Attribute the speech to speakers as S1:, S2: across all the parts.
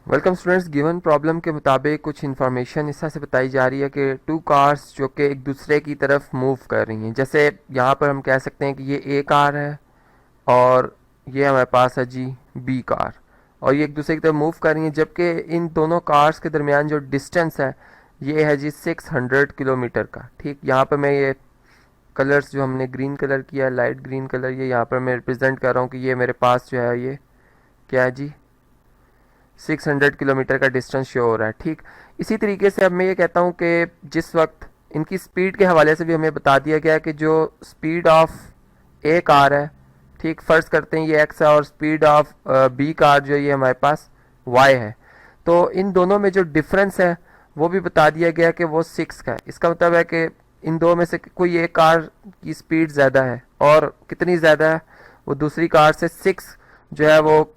S1: Welcome students. Given problem के मुताबिक कुछ इन्फॉर्मेशन इस तरह से बताई जा रही है कि टू कार्स जो कि एक दूसरे की तरफ मूव कर रही हैं। जैसे यहाँ पर हम कह सकते हैं कि ये ए कार है और ये हमारे पास है जी बी कार, और ये एक दूसरे की तरफ मूव कर रही हैं, जबकि इन दोनों कार्स के दरमियान जो डिस्टेंस है ये है जी 600 किलोमीटर का। ठीक, यहाँ पर मैं ये कलर्स जो हमने ग्रीन कलर किया है, लाइट ग्रीन कलर, ये यहाँ पर मैं रिप्रेजेंट कर रहा हूँ कि ये मेरे पास जो है ये क्या है जी 600 किलोमीटर का डिस्टेंस शो हो रहा है। ठीक, इसी तरीके से अब मैं ये कहता हूँ कि जिस वक्त इनकी स्पीड के हवाले से भी हमें बता दिया गया है कि जो स्पीड ऑफ ए कार है, ठीक, फ़र्ज़ करते हैं ये एक्स है और स्पीड ऑफ बी कार जो ये हमारे पास वाई है, तो इन दोनों में जो डिफरेंस है वो भी बता दिया गया कि वो 6 का है। इसका मतलब है कि इन दो में से कोई एक कार की स्पीड ज़्यादा है, और कितनी ज़्यादा है, वो दूसरी कार से 6 जो है वो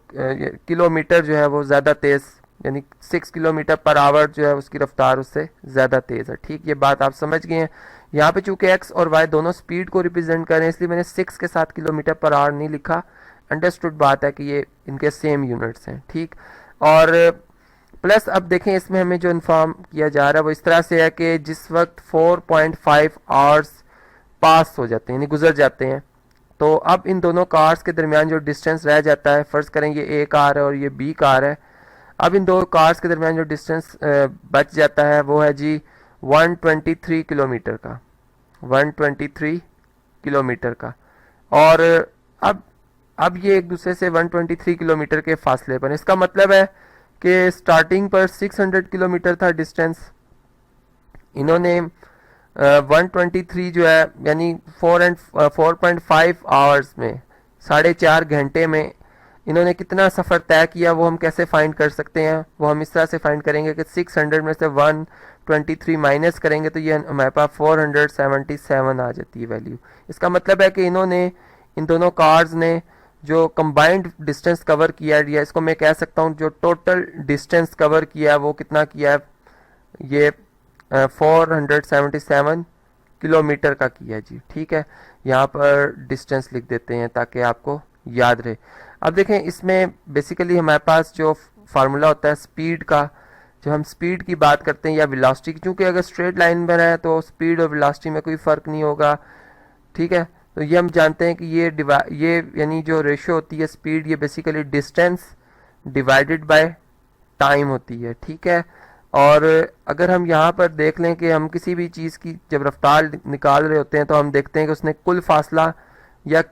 S1: किलोमीटर जो है वो ज़्यादा तेज़, यानी 6 किलोमीटर पर आवर जो है उसकी रफ्तार उससे ज़्यादा तेज़ है। ठीक, ये बात आप समझ गए हैं। यहाँ पे चूंकि एक्स और वाई दोनों स्पीड को रिप्रेजेंट करें इसलिए मैंने 6 के साथ किलोमीटर पर आवर नहीं लिखा। अंडरस्टूड बात है कि ये इनके सेम यूनिट्स हैं। ठीक, और प्लस अब देखें इसमें हमें जो इन्फॉर्म किया जा रहा है वो इस तरह से है कि जिस वक्त 4.5 आवर्स पास हो जाते हैं यानी गुजर जाते हैं, तो अब इन दोनों कार्स के दरमियान जो डिस्टेंस रह जाता है, फ़र्ज़ करें ये ए कार है और ये बी कार है, अब इन दो कार्स के दरमियान जो डिस्टेंस बच जाता है वो है जी 123 किलोमीटर का, 123 किलोमीटर का। और अब अब ये एक दूसरे से 123 किलोमीटर के फासले पर, इसका मतलब है कि स्टार्टिंग पर 600 किलोमीटर था डिस्टेंस, इन्होंने 123 जो है यानी 4.5 आवर्स में, 4.5 घंटे में इन्होंने कितना सफ़र तय किया वो हम कैसे फाइंड कर सकते हैं। वो हम इस तरह से फाइंड करेंगे कि 600 में से 123 माइनस करेंगे तो ये हमारे पास 477 आ जाती है वैल्यू। इसका मतलब है कि इन्होंने, इन दोनों कार्स ने जो कंबाइंड डिस्टेंस कवर किया है, या इसको मैं कह सकता हूँ जो टोटल डिस्टेंस कवर किया है वो कितना किया है, ये 477 किलोमीटर का किया जी। ठीक है, यहाँ पर डिस्टेंस लिख देते हैं ताकि आपको याद रहे। अब देखें इसमें बेसिकली हमारे पास जो फार्मूला होता है स्पीड का, जब हम स्पीड की बात करते हैं या वेलोसिटी की, चूँकि अगर स्ट्रेट लाइन में है तो स्पीड और वेलोसिटी में कोई फ़र्क नहीं होगा। ठीक है, तो ये हम जानते हैं कि ये यानी जो रेशो होती है स्पीड, ये basically distance divided by time होती है। ठीक है, और अगर हम यहाँ पर देख लें कि हम किसी भी चीज़ की जब रफ्तार निकाल रहे होते हैं तो हम देखते हैं कि उसने कुल फासला या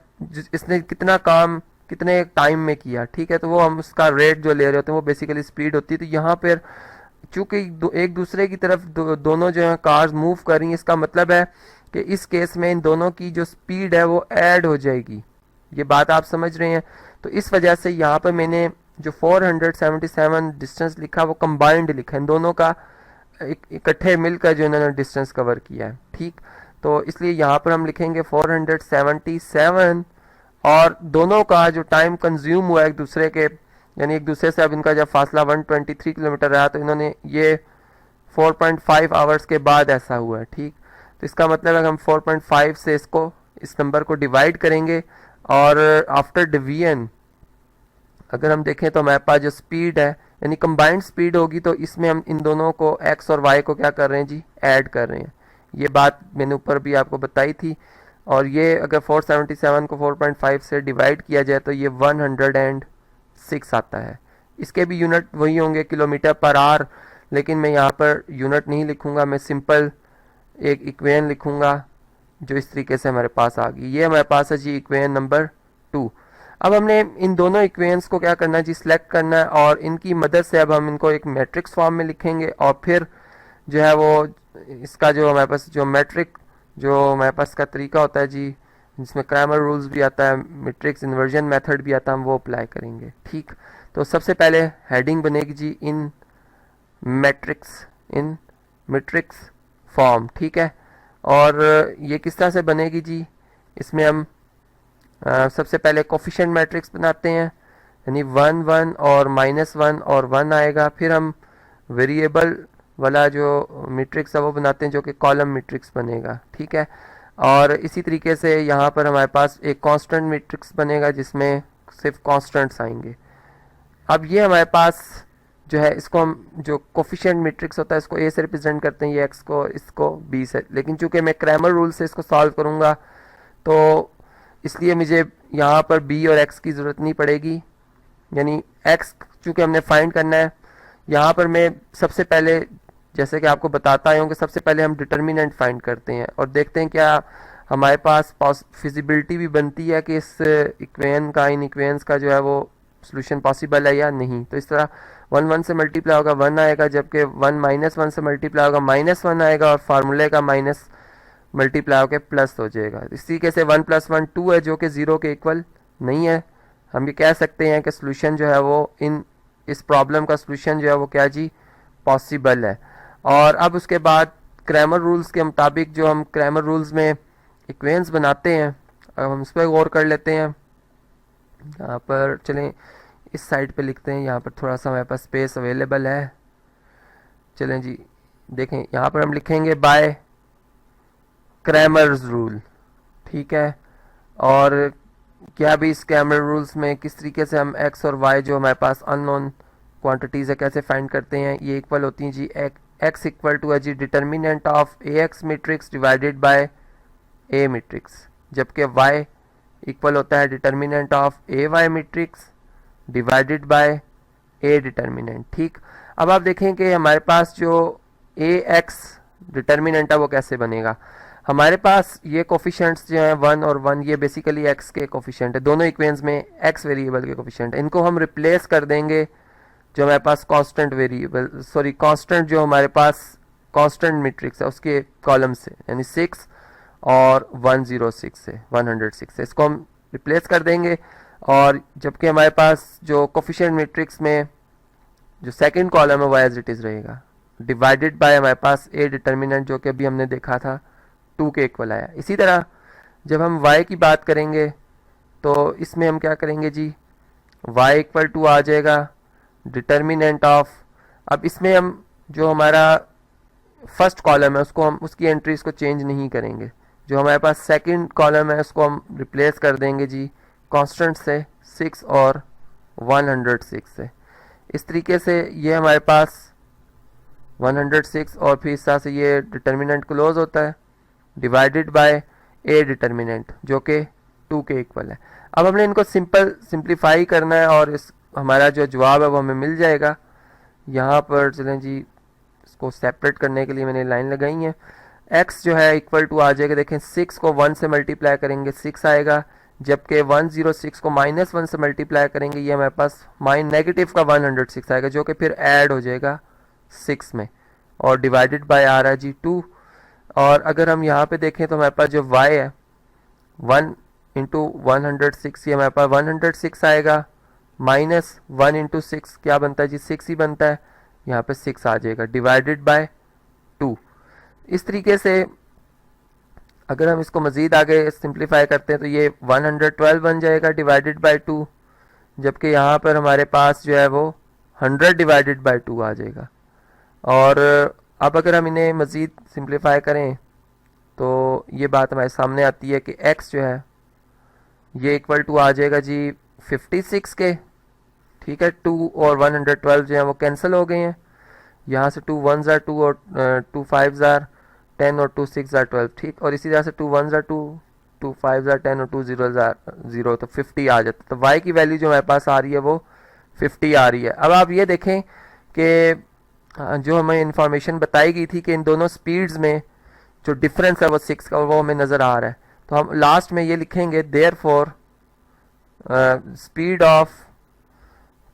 S1: इसने कितना काम कितने टाइम में किया। ठीक है, तो वो हम उसका रेट जो ले रहे होते हैं वो बेसिकली स्पीड होती है। तो यहाँ पर चूँकि एक दूसरे की तरफ दोनों जो है कार्स मूव कर रही हैं, इसका मतलब है कि इस केस में इन दोनों की जो स्पीड है वो ऐड हो जाएगी। ये बात आप समझ रहे हैं। तो इस वजह से यहाँ पर मैंने जो 477 डिस्टेंस लिखा वो कंबाइंड लिखा है, इन दोनों का इकट्ठे मिलकर जो इन्होंने डिस्टेंस कवर किया है। ठीक, तो इसलिए यहाँ पर हम लिखेंगे 477, और दोनों का जो टाइम कंज्यूम हुआ एक दूसरे के, यानी एक दूसरे से अब इनका जब फासला 123 किलोमीटर रहा तो इन्होंने ये 4.5 आवर्स के बाद ऐसा हुआ है। ठीक, तो इसका मतलब है कि हम 4.5 से इस नंबर को डिवाइड करेंगे, और आफ्टर डिवीजन अगर हम देखें तो हमारे पास जो स्पीड है यानी कंबाइंड स्पीड होगी, तो इसमें हम इन दोनों को एक्स और वाई को क्या कर रहे हैं जी, ऐड कर रहे हैं। ये बात मैंने ऊपर भी आपको बताई थी। और ये अगर 477 को 4.5 से डिवाइड किया जाए तो ये 106 आता है। इसके भी यूनिट वही होंगे किलोमीटर पर आवर, लेकिन मैं यहाँ पर यूनिट नहीं लिखूँगा, मैं सिंपल एक इक्वेशन लिखूँगा जो इस तरीके से हमारे पास आ गई। ये हमारे पास है जी इक्वेशन नंबर 2। अब हमने इन दोनों इक्वेशंस को क्या करना है जी, सिलेक्ट करना है, और इनकी मदद से अब हम इनको एक मैट्रिक्स फॉर्म में लिखेंगे, और फिर जो है वो इसका जो हमारे पास जो हमारे पास का तरीका होता है जी, जिसमें क्रैमर रूल्स भी आता है, मैट्रिक्स इन्वर्जन मेथड भी आता है, हम वो अप्लाई करेंगे। ठीक, तो सबसे पहले हेडिंग बनेगी जी इन मैट्रिक्स फॉर्म। ठीक है, और ये किस तरह से बनेगी जी, इसमें हम सबसे पहले कोफिशिएंट मैट्रिक्स बनाते हैं, यानी 1 1 और -1 और 1 आएगा। फिर हम वेरिएबल वाला जो मैट्रिक्स है वो बनाते हैं जो कि कॉलम मैट्रिक्स बनेगा। ठीक है, और इसी तरीके से यहाँ पर हमारे पास एक कांस्टेंट मैट्रिक्स बनेगा जिसमें सिर्फ कांस्टेंट्स आएंगे। अब ये हमारे पास जो है इसको हम जो कोफिशिएंट मैट्रिक्स होता है इसको ए से रिप्रेजेंट करते हैं, ये एक्स को, इसको बी से। लेकिन चूंकि मैं क्रैमर रूल से इसको सॉल्व करूँगा तो इसलिए मुझे यहाँ पर बी और एक्स की ज़रूरत नहीं पड़ेगी। यानी एक्स चूँकि हमने फाइंड करना है, यहाँ पर मैं सबसे पहले जैसे कि आपको बताता आया हूँ कि सबसे पहले हम डिटर्मिनेंट फाइंड करते हैं और देखते हैं क्या हमारे पास फिजिबिलिटी भी बनती है कि इस इक्वेशन का, इन इक्वेशंस का जो है वो सोल्यूशन पॉसिबल है या नहीं। तो इस तरह 1 1 से मल्टीप्लाई होगा 1 आएगा, जबकि 1 -1 से मल्टीप्लाई होगा -1 आएगा और फार्मूले का माइनस मल्टीप्लाई होकर प्लस हो जाएगा। इसी तरीके से 1 + 1 2 है जो कि 0 के इक्वल नहीं है। हम ये कह सकते हैं कि सोल्यूशन जो है वो इस प्रॉब्लम का सोल्यूशन जो है वो क्या जी पॉसिबल है। और अब उसके बाद क्रैमर रूल्स के मुताबिक जो हम क्रैमर रूल्स में इक्वेशंस बनाते हैं, अब हम उस पर गौर कर लेते हैं। यहाँ पर चलें इस साइड पे लिखते हैं, यहाँ पर थोड़ा सा हमारे पास स्पेस अवेलेबल है। चलें जी देखें, यहाँ पर हम लिखेंगे बाय क्रैमर्स रूल, ठीक है। और क्या भी इस क्रैमर रूल्स में किस तरीके से हम एक्स और वाई जो हमारे पास अननोन क्वांटिटीज़ है कैसे फाइंड करते हैं। ये इक्वल होती हैं जी एक्स इक्वल टू है जी determinant of A x matrix divided by A matrix, जबकि वाई इक्वल होता है determinant of A y matrix divided by A determinant, ठीक। अब आप देखें कि हमारे पास जो ए एक्स डिटर्मिनेंट है वो कैसे बनेगा। हमारे पास ये कोफिशिएंट्स जो हैं 1 और 1, ये बेसिकली एक्स के कोफिशिएंट है, दोनों इक्वेशंस में एक्स वेरिएबल के कोफिशिएंट है। इनको हम रिप्लेस कर देंगे जो हमारे पास कांस्टेंट वेरिएबल कांस्टेंट जो हमारे पास कांस्टेंट मैट्रिक्स है उसके कॉलम से, यानी 6 और 106 से 106 से इसको हम रिप्लेस कर देंगे। और जबकि हमारे पास जो कोफिशिएंट मैट्रिक्स में जो सेकंड कॉलम है वो एज इट इज़ रहेगा, डिवाइडेड बाय हमारे पास ए डिटर्मिनेंट जो कि अभी हमने देखा था 2 के इक्वल आया। इसी तरह जब हम y की बात करेंगे तो इसमें हम क्या करेंगे जी, y इक्वल टू आ जाएगा डिटर्मिनेंट ऑफ, अब इसमें हम जो हमारा फर्स्ट कॉलम है उसको हम उसकी एंट्रीज को चेंज नहीं करेंगे, जो हमारे पास सेकंड कॉलम है उसको हम रिप्लेस कर देंगे जी कांस्टेंट से 6 और 106 से। इस तरीके से ये हमारे पास 106 और फिर इस तरह से ये डिटर्मिनेंट क्लोज होता है डिवाइडेड बाय ए डिटर्मिनेंट जो कि 2 के इक्वल है। अब हमने इनको सिंप्लीफाई करना है और इस हमारा जो जवाब है वो हमें मिल जाएगा। यहाँ पर चलें जी इसको सेपरेट करने के लिए मैंने लाइन लगाई है। x जो है इक्वल टू आ जाएगा, देखें 6 को 1 से मल्टीप्लाई करेंगे 6 आएगा, जबकि 106 को -1 से मल्टीप्लाई करेंगे ये हमारे पास नेगेटिव का 106 आएगा जो कि फिर ऐड हो जाएगा 6 में और डिवाइडेड बाय आ रहा है जी 2। और अगर हम यहाँ पे देखें तो हमारे पास जो y है 1 इंटू 106 ये हमारे पास 106 आएगा, -1 इंटू 6 क्या बनता है जी 6 ही बनता है, यहाँ पे 6 आ जाएगा डिवाइडेड बाय 2। इस तरीके से अगर हम इसको मज़ीद आगे सिंप्लीफाई करते हैं तो ये 112 बन जाएगा डिवाइडेड बाय 2, जबकि यहाँ पर हमारे पास जो है वो 100 डिवाइडेड बाय 2 आ जाएगा। और अब अगर हम इन्हें मज़ीद सिंप्लीफाई करें तो ये बात हमारे सामने आती है कि x जो है ये इक्वल टू आ जाएगा जी 56 के, ठीक है। 2 और 112 जो है वो कैंसिल हो गए हैं, यहाँ से 2 1s are 2 और 2 5s are 10 और 2 6s are 12, ठीक। और इसी तरह से 2 1s are 2, 2 5s are 10 और 2 0s are 0, तो 50 आ जाता है। तो y की वैल्यू जो हमारे पास आ रही है वो 50 आ रही है। अब आप ये देखें कि जो हमें इंफॉर्मेशन बताई गई थी कि इन दोनों स्पीड्स में जो डिफरेंस है वो 6 का वो हमें नज़र आ रहा है, तो हम लास्ट में ये लिखेंगे therefore speed of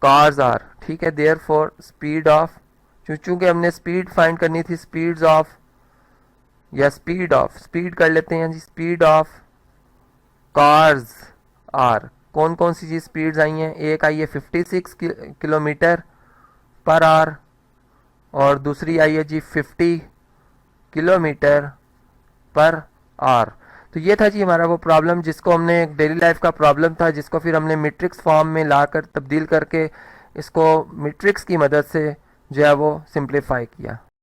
S1: cars are, ठीक है। देयरफॉर स्पीड ऑफ, चूंकि हमने स्पीड फाइंड करनी थी, स्पीड्स ऑफ या स्पीड कर लेते हैं जी, स्पीड ऑफ कार्स आर। कौन कौन सी जी स्पीड्स आई हैं, एक आई है 56 किलोमीटर पर आवर और दूसरी आई है जी 50 किलोमीटर पर आवर। तो ये था जी हमारा वो प्रॉब्लम जिसको हमने एक डेली लाइफ का प्रॉब्लम था, जिसको फिर हमने मैट्रिक्स फॉर्म में लाकर तब्दील करके इसको मैट्रिक्स की मदद से जो है वो सिंप्लीफाई किया।